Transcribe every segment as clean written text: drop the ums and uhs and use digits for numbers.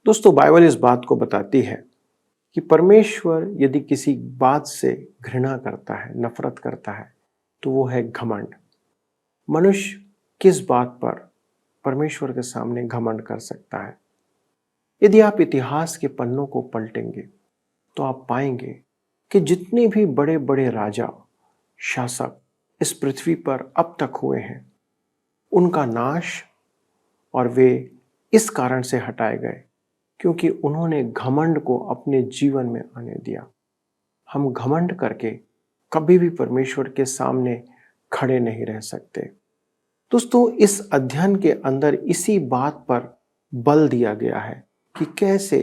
दोस्तों, बाइबल इस बात को बताती है कि परमेश्वर यदि किसी बात से घृणा करता है, नफरत करता है, तो वो है घमंड। मनुष्य किस बात पर परमेश्वर के सामने घमंड कर सकता है? यदि आप इतिहास के पन्नों को पलटेंगे तो आप पाएंगे कि जितने भी बड़े बड़े राजा, शासक इस पृथ्वी पर अब तक हुए हैं, उनका नाश और वे इस कारण से हटाए गए क्योंकि उन्होंने घमंड को अपने जीवन में आने दिया। हम घमंड करके कभी भी परमेश्वर के सामने खड़े नहीं रह सकते। दोस्तों, इस अध्ययन के अंदर इसी बात पर बल दिया गया है कि कैसे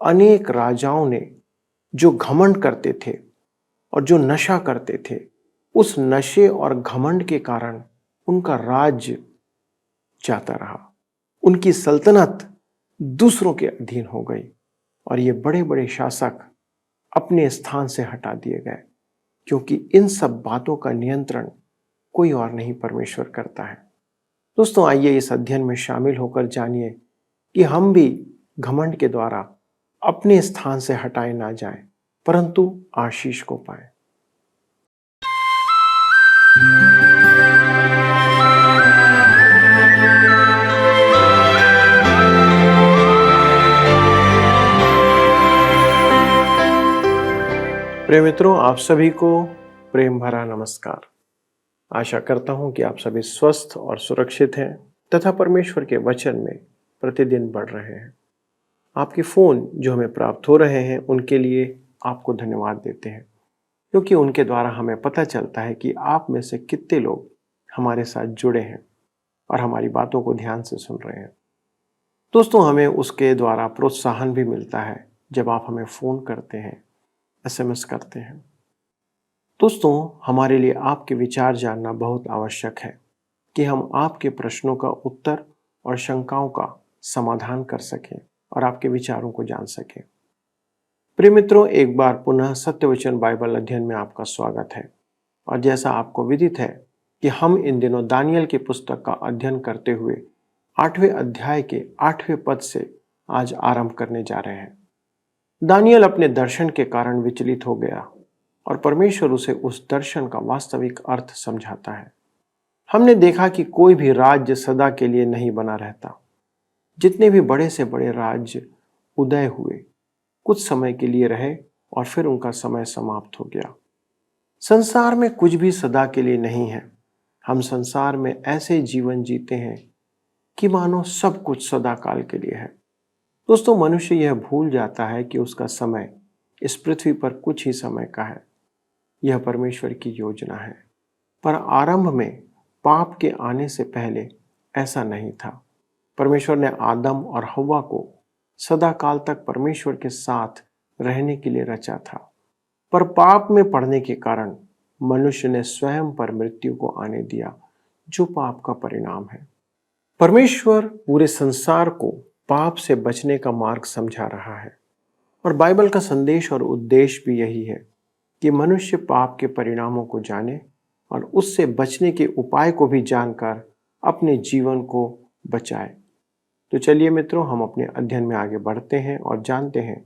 अनेक राजाओं ने जो घमंड करते थे और जो नशा करते थे, उस नशे और घमंड के कारण उनका राज्य जाता रहा, उनकी सल्तनत दूसरों के अधीन हो गई और ये बड़े बड़े शासक अपने स्थान से हटा दिए गए, क्योंकि इन सब बातों का नियंत्रण कोई और नहीं, परमेश्वर करता है। दोस्तों, आइए इस अध्ययन में शामिल होकर जानिए कि हम भी घमंड के द्वारा अपने स्थान से हटाए ना जाएं, परंतु आशीष को पाएं। प्रिय मित्रों, आप सभी को प्रेम भरा नमस्कार। आशा करता हूं कि आप सभी स्वस्थ और सुरक्षित हैं तथा परमेश्वर के वचन में प्रतिदिन बढ़ रहे हैं। आपके फ़ोन जो हमें प्राप्त हो रहे हैं, उनके लिए आपको धन्यवाद देते हैं, क्योंकि उनके द्वारा हमें पता चलता है कि आप में से कितने लोग हमारे साथ जुड़े हैं और हमारी बातों को ध्यान से सुन रहे हैं। दोस्तों, हमें उसके द्वारा प्रोत्साहन भी मिलता है जब आप हमें फ़ोन करते हैं, SMS करते हैं। दोस्तों, हमारे लिए आपके विचार जानना बहुत आवश्यक है कि हम आपके प्रश्नों का उत्तर और शंकाओं का समाधान कर सकें और आपके विचारों को जान सकें। प्रिय मित्रों, एक बार पुनः सत्यवचन बाइबल अध्ययन में आपका स्वागत है। और जैसा आपको विदित है कि हम इन दिनों दानियल की पुस्तक का अध्ययन करते हुए 8वें अध्याय के 8वें पद से आज आरंभ करने जा रहे हैं। दानियल अपने दर्शन के कारण विचलित हो गया और परमेश्वर उसे उस दर्शन का वास्तविक अर्थ समझाता है। हमने देखा कि कोई भी राज्य सदा के लिए नहीं बना रहता। जितने भी बड़े से बड़े राज्य उदय हुए, कुछ समय के लिए रहे और फिर उनका समय समाप्त हो गया। संसार में कुछ भी सदा के लिए नहीं है। हम संसार में ऐसे जीवन जीते हैं कि मानो सब कुछ सदा काल के लिए है। दोस्तों, मनुष्य यह भूल जाता है कि उसका समय इस पृथ्वी पर कुछ ही समय का है। यह परमेश्वर की योजना है, पर आरंभ में पाप के आने से पहले ऐसा नहीं था। परमेश्वर ने आदम और हव्वा को सदा काल तक परमेश्वर के साथ रहने के लिए रचा था, पर पाप में पड़ने के कारण मनुष्य ने स्वयं पर मृत्यु को आने दिया, जो पाप का परिणाम है। परमेश्वर पूरे संसार को पाप से बचने का मार्ग समझा रहा है और बाइबल का संदेश और उद्देश्य भी यही है कि मनुष्य पाप के परिणामों को जाने और उससे बचने के उपाय को भी जानकर अपने जीवन को बचाए। तो चलिए मित्रों, हम अपने अध्ययन में आगे बढ़ते हैं और जानते हैं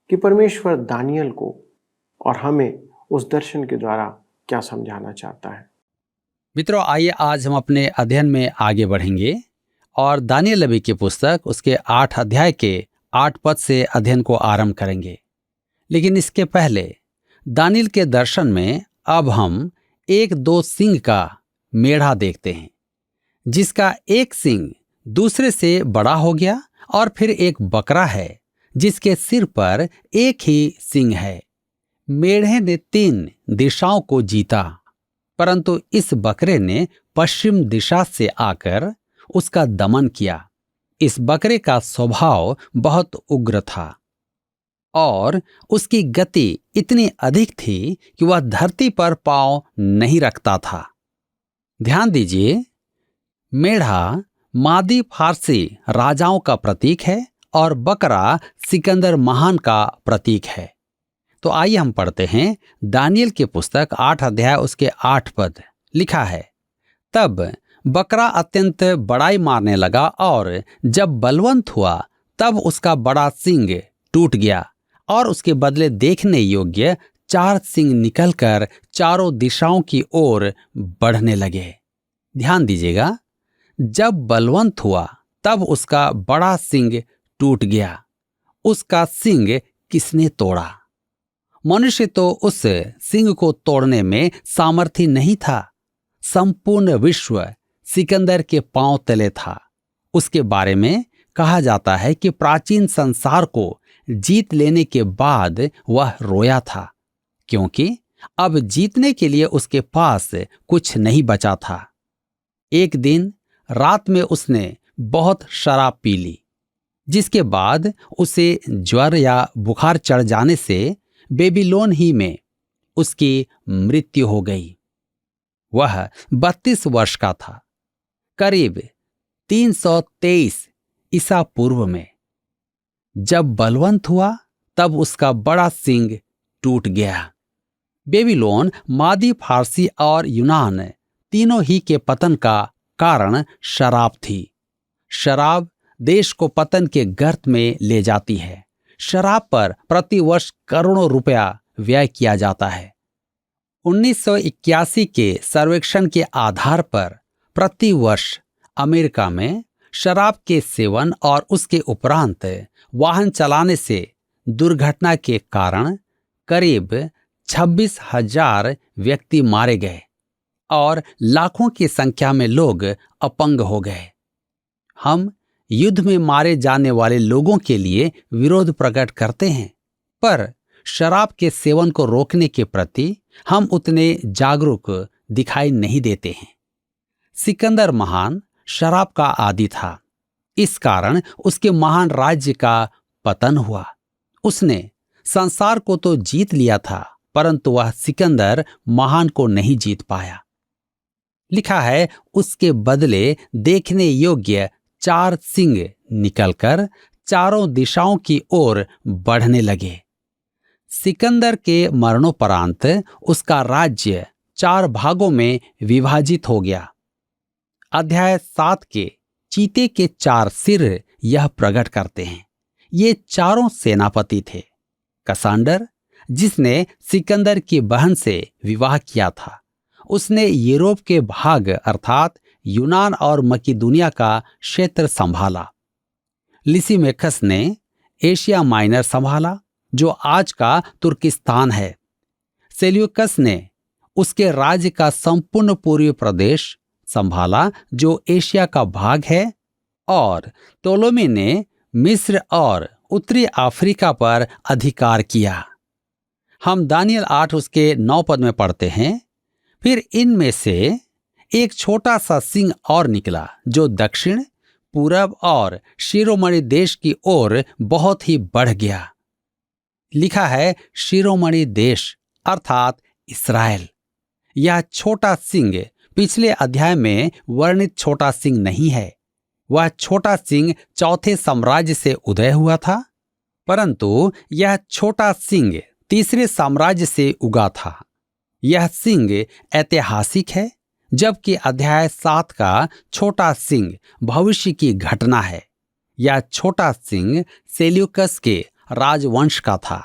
कि परमेश्वर दानियल को और हमें उस दर्शन के द्वारा क्या समझाना चाहता है। मित्रों, आइए आज हम अपने अध्ययन में आगे बढ़ेंगे और दानियल नबी की पुस्तक उसके 8 अध्याय के 8 पद से अध्ययन को आरंभ करेंगे। लेकिन इसके पहले दानियल के दर्शन में अब हम एक 2 सींग का मेढ़ा देखते हैं, जिसका एक सींग दूसरे से बड़ा हो गया, और फिर एक बकरा है जिसके सिर पर एक ही सींग है। मेढ़े ने 3 दिशाओं को जीता, परंतु इस बकरे ने पश्चिम दिशा से आकर उसका दमन किया। इस बकरे का स्वभाव बहुत उग्र था और उसकी गति इतनी अधिक थी कि वह धरती पर पांव नहीं रखता था। ध्यान दीजिए, मेढ़ा मादी फारसी राजाओं का प्रतीक है और बकरा सिकंदर महान का प्रतीक है। तो आइए हम पढ़ते हैं दानियल की पुस्तक 8 अध्याय उसके 8 पद। लिखा है, तब बकरा अत्यंत बड़ाई मारने लगा और जब बलवंत हुआ तब उसका बड़ा सींग टूट गया और उसके बदले देखने योग्य 4 सींग निकलकर चारों दिशाओं की ओर बढ़ने लगे। ध्यान दीजिएगा, जब बलवंत हुआ तब उसका बड़ा सींग टूट गया। उसका सींग किसने तोड़ा? मनुष्य तो उस सींग को तोड़ने में सामर्थ्य नहीं था। संपूर्ण विश्व सिकंदर के पांव तले था। उसके बारे में कहा जाता है कि प्राचीन संसार को जीत लेने के बाद वह रोया था, क्योंकि अब जीतने के लिए उसके पास कुछ नहीं बचा था। एक दिन रात में उसने बहुत शराब पी ली, जिसके बाद उसे ज्वर या बुखार चढ़ जाने से बेबीलोन ही में उसकी मृत्यु हो गई। वह 32 वर्ष का था। करीब 323 ईसा पूर्व में जब बलवंत हुआ तब उसका बड़ा सींग टूट गया। बेबीलोन मादी फारसी और यूनान तीनों ही के पतन का कारण शराब थी। शराब देश को पतन के गर्त में ले जाती है। शराब पर प्रतिवर्ष करोड़ों रुपया व्यय किया जाता है। 1981 के सर्वेक्षण के आधार पर प्रति वर्ष अमेरिका में शराब के सेवन और उसके उपरांत वाहन चलाने से दुर्घटना के कारण करीब 26,000 व्यक्ति मारे गए और लाखों की संख्या में लोग अपंग हो गए। हम युद्ध में मारे जाने वाले लोगों के लिए विरोध प्रकट करते हैं, पर शराब के सेवन को रोकने के प्रति हम उतने जागरूक दिखाई नहीं देते हैं। सिकंदर महान शराब का आदी था। इस कारण उसके महान राज्य का पतन हुआ। उसने संसार को तो जीत लिया था, परंतु वह सिकंदर महान को नहीं जीत पाया। लिखा है, उसके बदले देखने योग्य 4 सींग निकलकर चारों दिशाओं की ओर बढ़ने लगे। सिकंदर के मरणोपरांत उसका राज्य 4 भागों में विभाजित हो गया। अध्याय 7 के चीते के 4 सिर यह प्रकट करते हैं। ये चारों सेनापति थे। कसांडर, जिसने सिकंदर की बहन से विवाह किया था, उसने यूरोप के भाग अर्थात यूनान और मकीदुनिया का क्षेत्र संभाला। लिसिमेखस ने एशिया माइनर संभाला, जो आज का तुर्किस्तान है। सेल्यूकस ने उसके राज्य का संपूर्ण पूर्वी प्रदेश संभाला, जो एशिया का भाग है, और टोलोमी ने मिस्र और उत्तरी अफ्रीका पर अधिकार किया। हम दानियल 8 उसके 9 पद में पढ़ते हैं, फिर इनमें से एक छोटा सा सिंह और निकला, जो दक्षिण, पूरब और शिरोमणि देश की ओर बहुत ही बढ़ गया। लिखा है, शिरोमणि देश अर्थात इस्राएल। यह छोटा सिंह पिछले अध्याय में वर्णित छोटा सिंह नहीं है। वह छोटा सिंह चौथे साम्राज्य से उदय हुआ था, परंतु यह छोटा सिंह तीसरे साम्राज्य से उगा था। यह सिंह ऐतिहासिक है, जबकि अध्याय 7 का छोटा सिंह भविष्य की घटना है। यह छोटा सिंह सेल्यूकस के राजवंश का था।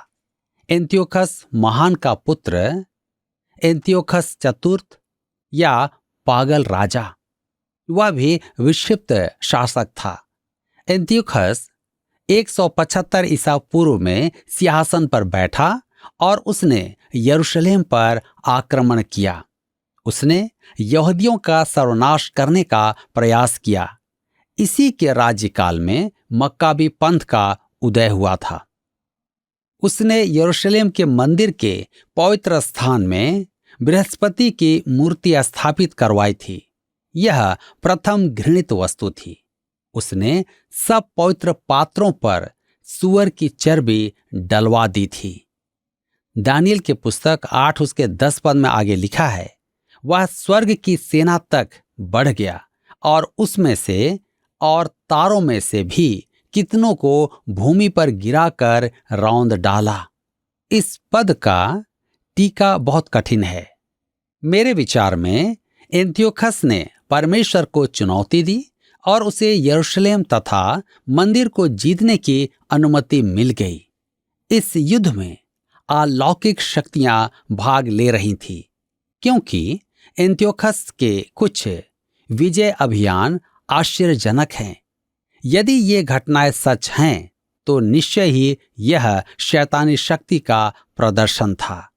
एंतियोखस महान का पुत्र, एंतियोखस चतुर्थ या पागल राजा, वह भी विक्षिप्त शासक था। एंतियोखस 175 ईसा पूर्व में सिंहासन पर बैठा और उसने यरूशलेम पर आक्रमण किया। उसने यहूदियों का सर्वनाश करने का प्रयास किया। इसी के राज्यकाल में मक्काबी पंथ का उदय हुआ था। उसने यरूशलेम के मंदिर के पवित्र स्थान में बृहस्पति की मूर्ति स्थापित करवाई थी। यह प्रथम घृणित वस्तु थी। उसने सब पवित्र पात्रों पर सूअर की चर्बी डलवा दी थी। दानियल की पुस्तक 8 उसके 10 पद में आगे लिखा है, वह स्वर्ग की सेना तक बढ़ गया और उसमें से और तारों में से भी कितनों को भूमि पर गिराकर रौंद डाला। इस पद का टीका बहुत कठिन है। मेरे विचार में एंतियोखस ने परमेश्वर को चुनौती दी और उसे यरूशलेम तथा मंदिर को जीतने की अनुमति मिल गई। इस युद्ध में अलौकिक शक्तियां भाग ले रही थीं, क्योंकि एंतियोखस के कुछ विजय अभियान आश्चर्यजनक हैं। यदि ये घटनाएं सच हैं तो निश्चय ही यह शैतानी शक्ति का प्रदर्शन था।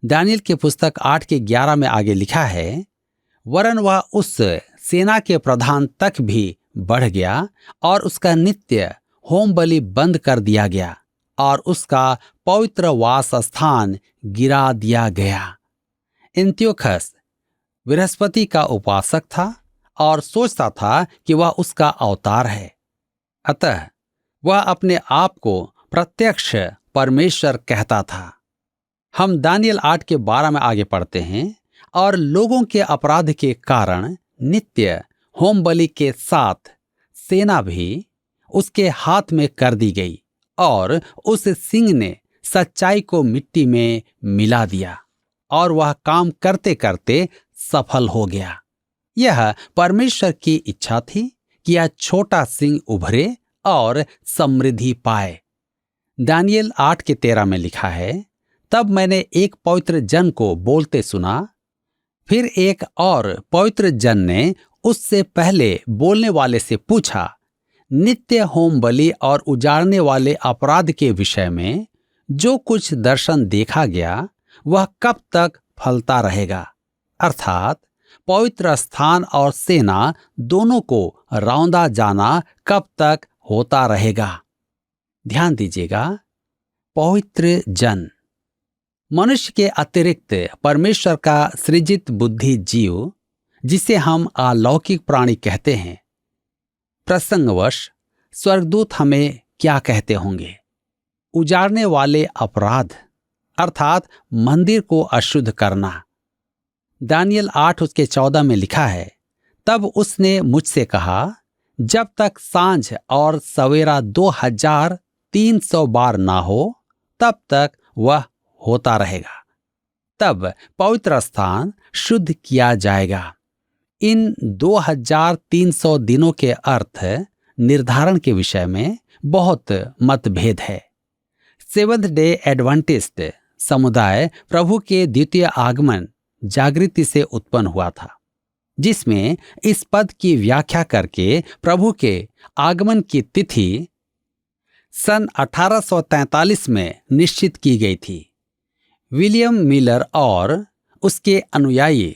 दानियेल की पुस्तक 8:11 में आगे लिखा है, वरन वह उस सेना के प्रधान तक भी बढ़ गया और उसका नित्य होम बलि बंद कर दिया गया और उसका पवित्र वास स्थान गिरा दिया गया। एंतियोखस बृहस्पति का उपासक था और सोचता था कि वह उसका अवतार है। अतः वह अपने आप को प्रत्यक्ष परमेश्वर कहता था। हम दानियेल 8:12 में आगे पढ़ते हैं, और लोगों के अपराध के कारण नित्य होम बलि के साथ सेना भी उसके हाथ में कर दी गई और उस सिंह ने सच्चाई को मिट्टी में मिला दिया और वह काम करते करते सफल हो गया। यह परमेश्वर की इच्छा थी कि यह छोटा सिंह उभरे और समृद्धि पाए। दानियेल 8:13 में लिखा है, तब मैंने एक पवित्र जन को बोलते सुना। फिर एक और पवित्र जन ने उससे पहले बोलने वाले से पूछा, नित्य होम बलि और उजाड़ने वाले अपराध के विषय में जो कुछ दर्शन देखा गया वह कब तक फलता रहेगा? अर्थात पवित्र स्थान और सेना दोनों को रौंदा जाना कब तक होता रहेगा? ध्यान दीजिएगा, पवित्र जन मनुष्य के अतिरिक्त परमेश्वर का सृजित बुद्धि जीव, जिसे हम अलौकिक प्राणी कहते हैं। प्रसंगवश स्वर्गदूत हमें क्या कहते होंगे? उजाड़ने वाले अपराध अर्थात मंदिर को अशुद्ध करना। दानियेल 8:14 में लिखा है, तब उसने मुझसे कहा, जब तक सांझ और सवेरा 2300 बार ना हो तब तक वह होता रहेगा। तब पवित्र स्थान शुद्ध किया जाएगा। इन 2300 दिनों के अर्थ निर्धारण के विषय में बहुत मतभेद है। सेवंथ डे एडवेंटिस्ट समुदाय प्रभु के द्वितीय आगमन जागृति से उत्पन्न हुआ था, जिसमें इस पद की व्याख्या करके प्रभु के आगमन की तिथि सन 1843 में निश्चित की गई थी। विलियम मिलर और उसके अनुयायी,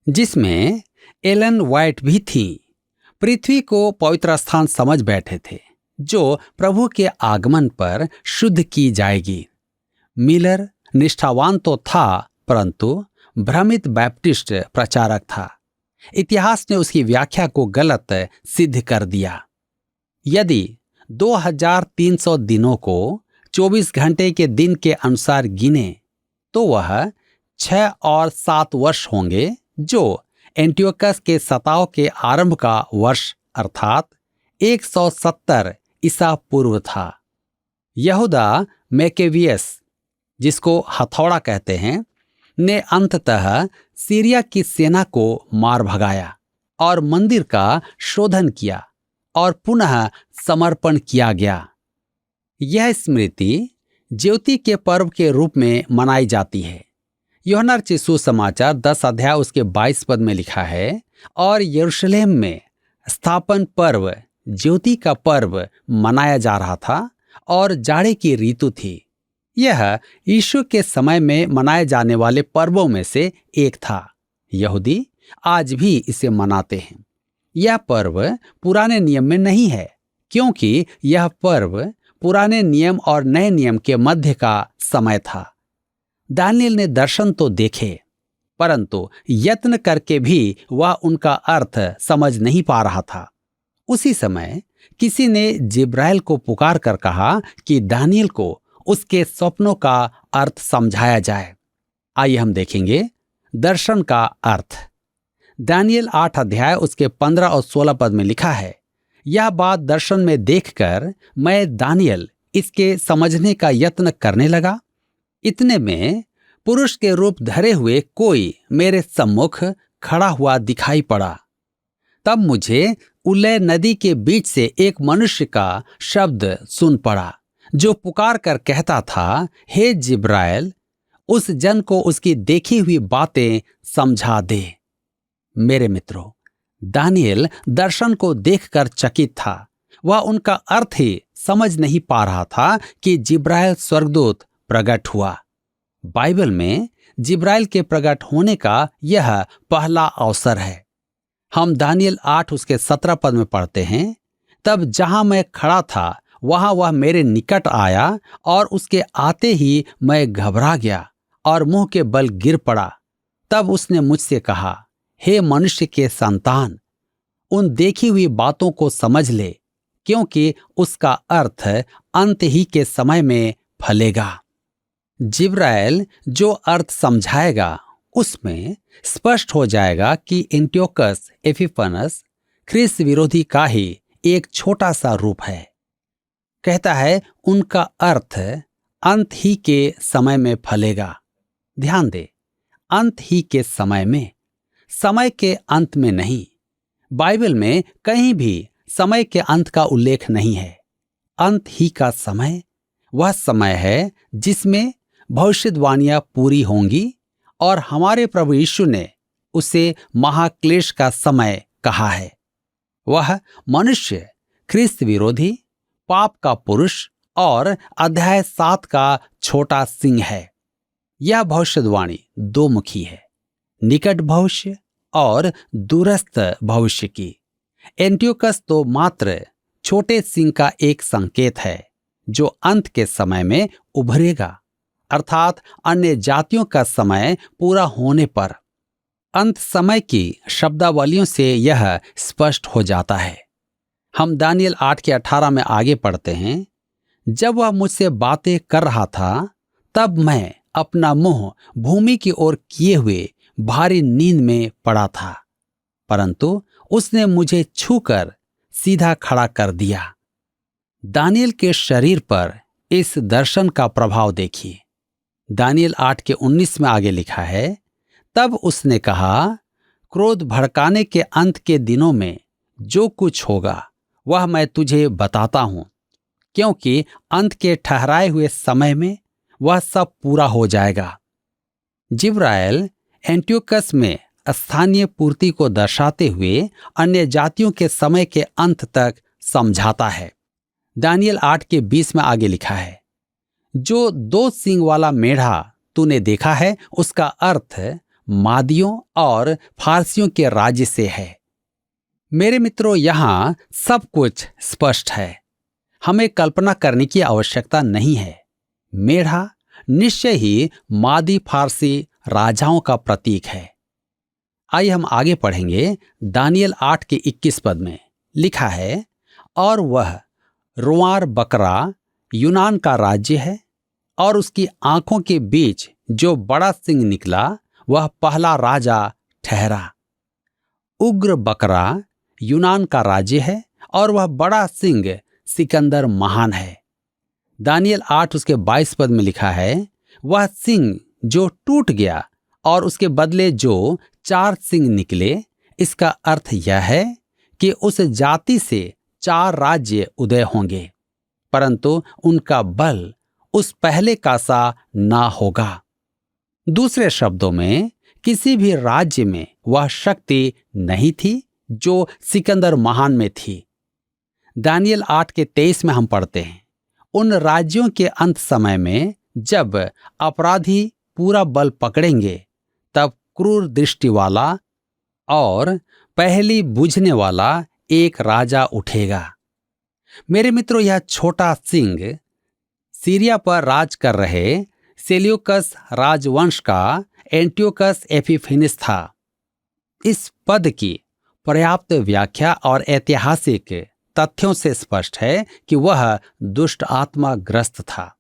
जिसमें एलन व्हाइट भी थी, पृथ्वी को पवित्र स्थान समझ बैठे थे जो प्रभु के आगमन पर शुद्ध की जाएगी। मिलर निष्ठावान तो था, परंतु भ्रमित बैप्टिस्ट प्रचारक था। इतिहास ने उसकी व्याख्या को गलत सिद्ध कर दिया। यदि 2300 दिनों को 24 घंटे के दिन के अनुसार गिने तो वह 6 और 7 वर्ष होंगे, जो एंटियोकस के सताव के आरंभ का वर्ष अर्थात 170 ईसा पूर्व था। यहूदा मैकेवियस, जिसको हथौड़ा कहते हैं, ने अंततः सीरिया की सेना को मार भगाया और मंदिर का शोधन किया और पुनः समर्पण किया गया। यह स्मृति ज्योति के पर्व के रूप में मनाई जाती है। यूहन्ना रचित सुसमाचार 10 अध्याय उसके 22 पद में लिखा है, और यरूशलेम में स्थापन पर्व ज्योति का पर्व मनाया जा रहा था और जाड़े की ऋतु थी। यह यीशु के समय में मनाए जाने वाले पर्वों में से एक था। यहूदी आज भी इसे मनाते हैं। यह पर्व पुराने नियम में नहीं है, क्योंकि यह पर्व पुराने नियम और नए नियम के मध्य का समय था। दानियेल ने दर्शन तो देखे, परंतु यत्न करके भी वह उनका अर्थ समझ नहीं पा रहा था। उसी समय किसी ने जिब्राइल को पुकार कर कहा कि दानियेल को उसके स्वप्नों का अर्थ समझाया जाए। आइए हम देखेंगे दर्शन का अर्थ। दानियेल 8 अध्याय उसके 15 और 16 पद में लिखा है, यह बात दर्शन में देखकर मैं दानियेल इसके समझने का यत्न करने लगा। इतने में पुरुष के रूप धरे हुए कोई मेरे सम्मुख खड़ा हुआ दिखाई पड़ा। तब मुझे उलय नदी के बीच से एक मनुष्य का शब्द सुन पड़ा, जो पुकार कर कहता था, हे जिब्राइल, उस जन को उसकी देखी हुई बातें समझा दे। मेरे मित्रों, दानियेल दर्शन को देखकर चकित था। वह उनका अर्थ ही समझ नहीं पा रहा था कि जिब्राइल स्वर्गदूत प्रकट हुआ। बाइबल में जिब्राइल के प्रकट होने का यह पहला अवसर है। हम दानियेल 8 उसके 17 पद में पढ़ते हैं, तब जहां मैं खड़ा था वहां वह मेरे निकट आया और उसके आते ही मैं घबरा गया और मुंह के बल गिर पड़ा। तब उसने मुझसे कहा, हे मनुष्य के संतान, उन देखी हुई बातों को समझ ले, क्योंकि उसका अर्थ अंत ही के समय में फलेगा। जिब्राइल जो अर्थ समझाएगा उसमें स्पष्ट हो जाएगा कि एंटियोकस एपिफनस ख्रिस्त विरोधी का ही एक छोटा सा रूप है। कहता है उनका अर्थ अंत ही के समय में फलेगा। ध्यान दे, अंत ही के समय में, समय के अंत में नहीं। बाइबल में कहीं भी समय के अंत का उल्लेख नहीं है। अंत ही का समय वह समय है जिसमें भविष्यवाणियां पूरी होंगी, और हमारे प्रभु यीशु ने उसे महाक्लेश का समय कहा है। वह मनुष्य ख्रिस्त विरोधी, पाप का पुरुष और अध्याय 7 का छोटा सिंह है। यह भविष्यवाणी दो मुखी है, निकट भविष्य और दूरस्थ भविष्य की। एंटियोकस तो मात्र छोटे सिंह का एक संकेत है जो अंत के समय में उभरेगा, अर्थात अन्य जातियों का समय पूरा होने पर। अंत समय की शब्दावलियों से यह स्पष्ट हो जाता है। हम दानियेल 8 के 18 में आगे पढ़ते हैं, जब वह मुझसे बातें कर रहा था तब मैं अपना मुंह भूमि की ओर किए हुए भारी नींद में पड़ा था, परंतु उसने मुझे छूकर सीधा खड़ा कर दिया। दानियेल के शरीर पर इस दर्शन का प्रभाव देखिए। दानियेल 8 के 19 में आगे लिखा है, तब उसने कहा, क्रोध भड़काने के अंत के दिनों में जो कुछ होगा वह मैं तुझे बताता हूं, क्योंकि अंत के ठहराए हुए समय में वह सब पूरा हो जाएगा। जिब्राइल एंटियोकस में स्थानीय पूर्ति को दर्शाते हुए अन्य जातियों के समय के अंत तक समझाता है। दानियेल 8 के 20 में आगे लिखा है, जो 2 सींग वाला मेढ़ा तूने देखा है उसका अर्थ मादियों और फारसियों के राज्य से है। मेरे मित्रों, यहां सब कुछ स्पष्ट है। हमें कल्पना करने की आवश्यकता नहीं है। मेढ़ा निश्चय ही मादी फारसी राजाओं का प्रतीक है। आइए हम आगे पढ़ेंगे। दानियेल 8 के 21 पद में लिखा है, और वह रुआर बकरा यूनान का राज्य है, और उसकी आंखों के बीच जो बड़ा सिंह निकला वह पहला राजा ठहरा। उग्र बकरा यूनान का राज्य है और वह बड़ा सिंह सिकंदर महान है। दानियेल 8 उसके 22 पद में लिखा है, वह सिंह जो टूट गया और उसके बदले जो 4 सिंह निकले। इसका अर्थ यह है कि उस जाति से 4 राज्य उदय होंगे, परंतु उनका बल उस पहले का सा ना होगा। दूसरे शब्दों में, किसी भी राज्य में वह शक्ति नहीं थी जो सिकंदर महान में थी। दानियेल 8 के 23 में हम पढ़ते हैं, उन राज्यों के अंत समय में जब अपराधी पूरा बल पकड़ेंगे, तब क्रूर दृष्टि वाला और पहली बुझने वाला एक राजा उठेगा। मेरे मित्रों, यह छोटा सिंह सीरिया पर राज कर रहे सेल्यूकस राजवंश का एंटियोकस एपिफेनिस था। इस पद की पर्याप्त व्याख्या और ऐतिहासिक तथ्यों से स्पष्ट है कि वह दुष्ट आत्मा ग्रस्त था।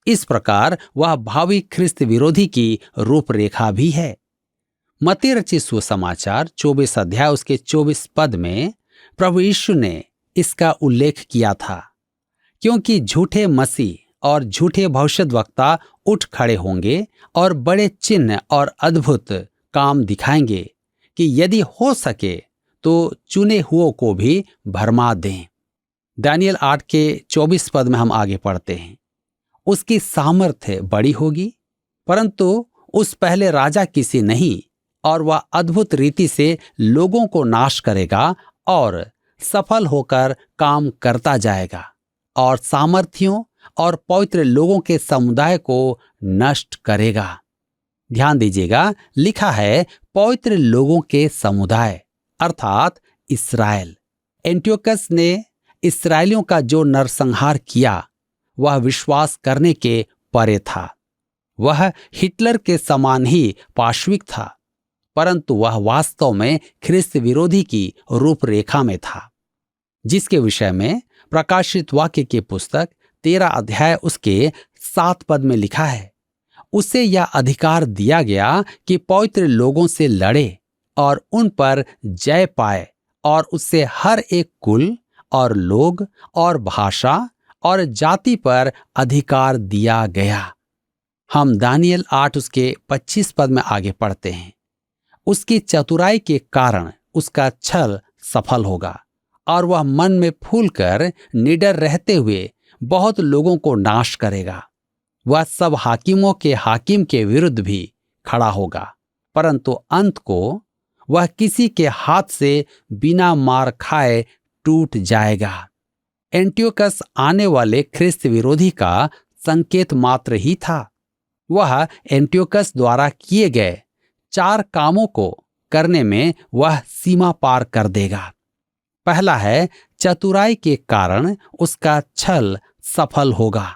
इस प्रकार वह भावी ख्रिस्त विरोधी की रूपरेखा भी है। मत्ती रचित सुसमाचार 24 अध्याय उसके 24 पद में प्रभु यीशु ने इसका उल्लेख किया था, क्योंकि झूठे मसीह और झूठे भविष्यद्वक्ता उठ खड़े होंगे और बड़े चिन्ह और अद्भुत काम दिखाएंगे कि यदि हो सके तो चुने हुओं को भी भरमा दें। दानियल 8 के 24 पद में हम आगे पढ़ते हैं, उसकी सामर्थ्य बड़ी होगी, परंतु उस पहले राजा किसी नहीं, और वह अद्भुत रीति से लोगों को नाश करेगा और सफल होकर काम करता जाएगा और सामर्थियों और पवित्र लोगों के समुदाय को नष्ट करेगा। ध्यान दीजिएगा, लिखा है पवित्र लोगों के समुदाय, अर्थात इस्राएल। एंटियोकस ने इस्राएलियों का जो नरसंहार किया वह विश्वास करने के परे था। वह हिटलर के समान ही पाशविक था, परंतु वह वास्तव में ख्रिस्त विरोधी की रूपरेखा में था, जिसके विषय में प्रकाशित वाक्य की पुस्तक 13 अध्याय उसके 7 पद में लिखा है, उसे यह अधिकार दिया गया कि पवित्र लोगों से लड़े और उन पर जय पाए, और उससे हर एक कुल और लोग और भाषा और जाति पर अधिकार दिया गया। हम दानियल 8 उसके 25 पद में आगे पढ़ते हैं, उसकी चतुराई के कारण उसका छल सफल होगा और वह मन में फूलकर निडर रहते हुए बहुत लोगों को नाश करेगा। वह सब हाकिमों के हाकिम के विरुद्ध भी खड़ा होगा, परंतु अंत को वह किसी के हाथ से बिना मार खाए टूट जाएगा। एंटियोकस आने वाले ख्रिस्त विरोधी का संकेत मात्र ही था। वह एंटियोकस द्वारा किए गए 4 कामों को करने में वह सीमा पार कर देगा। पहला है, चतुराई के कारण उसका छल सफल होगा।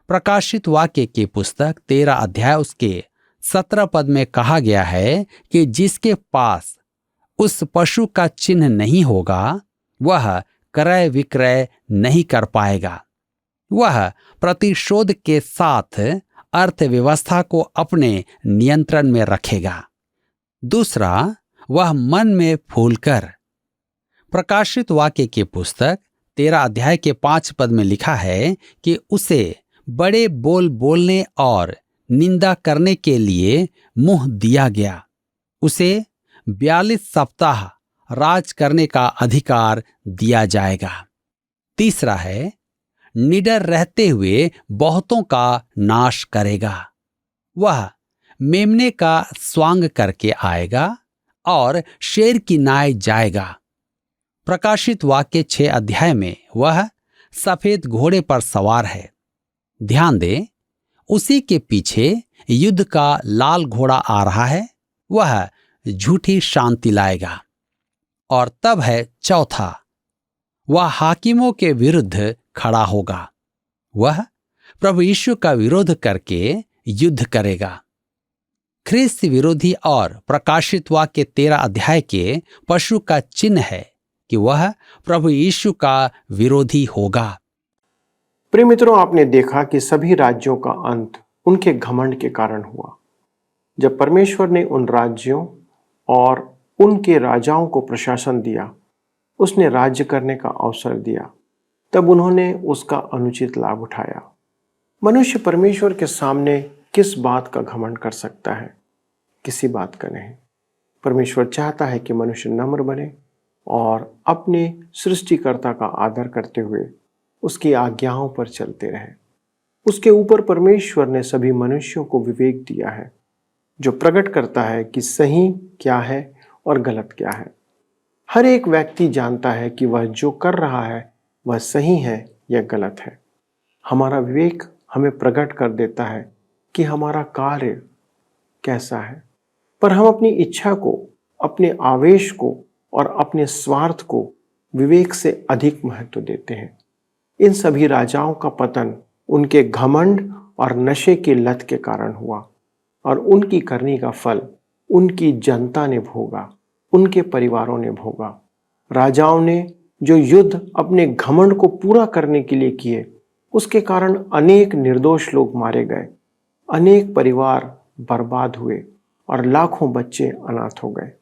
प्रकाशित वाक्य की पुस्तक 13 अध्याय उसके 17 पद में कहा गया है कि जिसके पास उस पशु का चिन्ह नहीं होगा वह क्रय विक्रय नहीं कर पाएगा। वह प्रतिशोध के साथ अर्थव्यवस्था को अपने नियंत्रण में रखेगा। दूसरा, वह मन में फूलकर। प्रकाशित वाक्य की पुस्तक 13 अध्याय के 5 पद में लिखा है कि उसे बड़े बोल बोलने और निंदा करने के लिए मुंह दिया गया। उसे 42 सप्ताह राज करने का अधिकार दिया जाएगा। तीसरा है, निडर रहते हुए बहुतों का नाश करेगा। वह मेमने का स्वांग करके आएगा और शेर की नाई जाएगा। प्रकाशित वाक्य 6 अध्याय में वह सफेद घोड़े पर सवार है। ध्यान दें, उसी के पीछे युद्ध का लाल घोड़ा आ रहा है। वह झूठी शांति लाएगा। और तब है चौथा, वह हाकिमों के विरुद्ध खड़ा होगा। वह प्रभु यीशु का विरोध करके युद्ध करेगा। ख्रिस्त विरोधी और प्रकाशित वाक्य 13 अध्याय के पशु का चिन्ह है कि वह प्रभु यीशु का विरोधी होगा। प्रिय मित्रों, आपने देखा कि सभी राज्यों का अंत उनके घमंड के कारण हुआ। जब परमेश्वर ने उन राज्यों और उनके राजाओं को प्रशासन दिया, उसने राज्य करने का अवसर दिया, तब उन्होंने उसका अनुचित लाभ उठाया। मनुष्य परमेश्वर के सामने किस बात का घमंड कर सकता है? किसी बात का नहीं। परमेश्वर चाहता है कि मनुष्य नम्र बने और अपने सृष्टिकर्ता का आदर करते हुए उसकी आज्ञाओं पर चलते रहे। उसके ऊपर परमेश्वर ने सभी मनुष्यों को विवेक दिया है, जो प्रकट करता है कि सही क्या है और गलत क्या है। हर एक व्यक्ति जानता है कि वह जो कर रहा है वह सही है या गलत है। हमारा विवेक हमें प्रकट कर देता है कि हमारा कार्य कैसा है, पर हम अपनी इच्छा को, अपने आवेश को और अपने स्वार्थ को विवेक से अधिक महत्व देते हैं। इन सभी राजाओं का पतन उनके घमंड और नशे की लत के कारण हुआ, और उनकी करनी का फल उनकी जनता ने भोगा, उनके परिवारों ने भोगा। राजाओं ने जो युद्ध अपने घमंड को पूरा करने के लिए किए, उसके कारण अनेक निर्दोष लोग मारे गए, अनेक परिवार बर्बाद हुए और लाखों बच्चे अनाथ हो गए।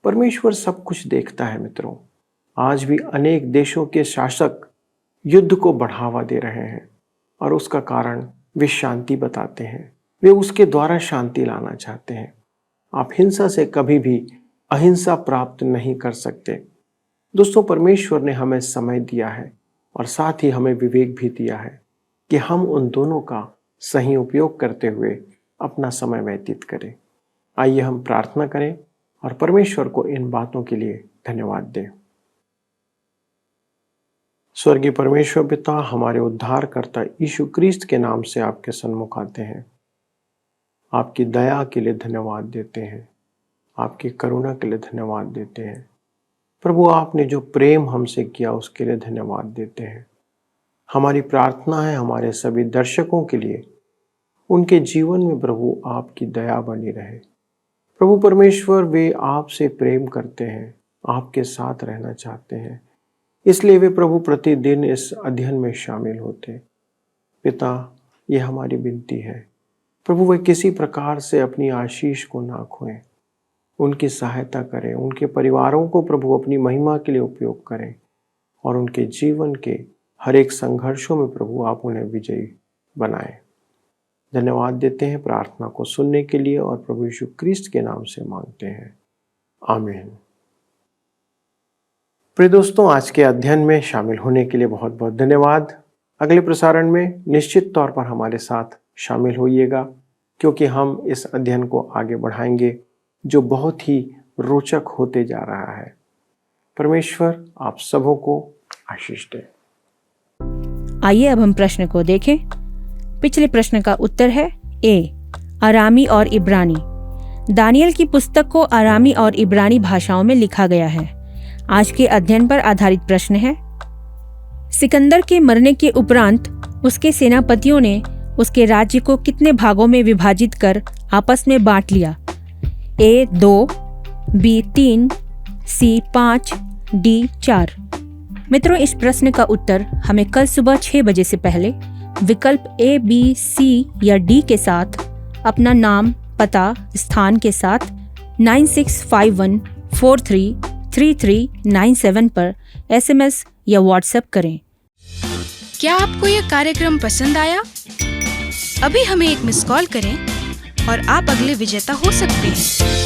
परमेश्वर सब कुछ देखता है मित्रों। आज भी अनेक देशों के शासक युद्ध को बढ़ावा दे रहे हैं और उसका कारण वे शांति बताते हैं। वे उसके द्वारा शांति लाना चाहते हैं। आप हिंसा से कभी भी अहिंसा प्राप्त नहीं कर सकते। दोस्तों, परमेश्वर ने हमें समय दिया है और साथ ही हमें विवेक भी दिया है कि हम उन दोनों का सही उपयोग करते हुए अपना समय व्यतीत करें। आइए हम प्रार्थना करें और परमेश्वर को इन बातों के लिए धन्यवाद दें। स्वर्गीय परमेश्वर पिता, हमारे उद्धारकर्ता यीशु क्रिस्त के नाम से आपके सन्मुख आते हैं। आपकी दया के लिए धन्यवाद देते हैं, आपकी करुणा के लिए धन्यवाद देते हैं। प्रभु, आपने जो प्रेम हमसे किया उसके लिए धन्यवाद देते हैं। हमारी प्रार्थना है हमारे सभी दर्शकों के लिए, उनके जीवन में प्रभु आपकी दया बनी रहे। प्रभु परमेश्वर, वे आपसे प्रेम करते हैं, आपके साथ रहना चाहते हैं, इसलिए वे प्रभु प्रतिदिन इस अध्ययन में शामिल होते। पिता, ये हमारी विनती है प्रभु, वे किसी प्रकार से अपनी आशीष को ना खोएं, उनकी सहायता करें, उनके परिवारों को प्रभु अपनी महिमा के लिए उपयोग करें और उनके जीवन के हर एक संघर्षों में प्रभु आप उन्हें विजयी बनाएं। धन्यवाद देते हैं प्रार्थना को सुनने के लिए और प्रभु यीशु क्रिस्त के नाम से मांगते हैं, आमीन। प्रिय दोस्तों, आज के अध्ययन में शामिल होने के लिए बहुत बहुत धन्यवाद। अगले प्रसारण में निश्चित तौर पर हमारे साथ शामिल होइएगा, क्योंकि हम इस अध्ययन को आगे बढ़ाएंगे जो बहुत ही रोचक होते जा रहा है। परमेश्वर आप सबों को आशीष दे। आइए अब हम प्रश्न को देखें। पिछले प्रश्न का उत्तर है ए, अरामी और इब्रानी। दानियल की पुस्तक को अरामी और इब्रानी भाषाओं में लिखा गया है। आज के अध्ययन पर आधारित प्रश्न है, सिकंदर के मरने के उपरांत उसके सेनापतियों ने उसके राज्य को कितने भागों में विभाजित कर आपस में बांट लिया? ए 2, बी 3, सी 5, डी 4। मित्रों, इस प्रश्न का उत्तर हमें कल सुबह 6 बजे से पहले विकल्प ए, बी, सी या डी के साथ अपना नाम, पता, स्थान के साथ 9651433397 पर SMS या WhatsApp करें। क्या आपको यह कार्यक्रम पसंद आया? अभी हमें एक मिस कॉल करें और आप अगले विजेता हो सकते हैं।